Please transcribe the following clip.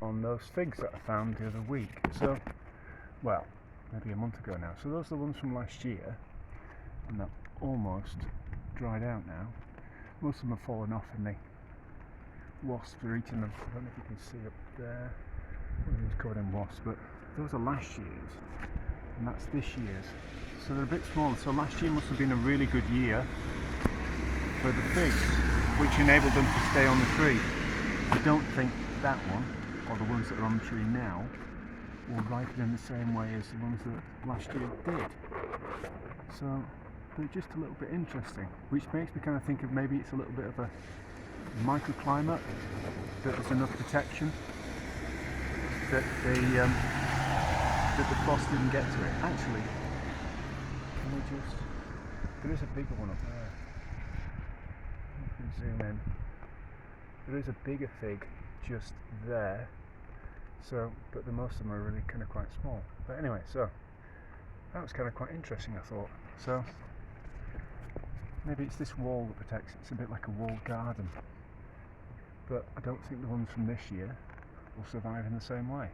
on those figs that I found the other week. So, well, maybe a month ago now. So those are the ones from last year, and they're almost dried out now. Most of them have fallen off and the wasps are eating them. I don't know if you can see up there. One of them's covered in wasps, but those are last year's, and that's this year's. So they're a bit smaller. So last year must have been a really good year for the figs, which enabled them to stay on the tree. I don't think that one, or the ones that are on the tree now, will ripen in the same way as the ones that last year did. So they're just a little bit interesting, which makes me kind of think of maybe it's a little bit of a microclimate, that there's enough protection that the frost didn't get to it. Actually, can we just, there is a bigger one up there. You can zoom in. There is a bigger fig just there. So, but the most of them are really kind of quite small. But anyway, so that was kind of quite interesting, I thought. So maybe it's this wall that protects it. It's a bit like a walled garden. But I don't think the ones from this year will survive in the same way.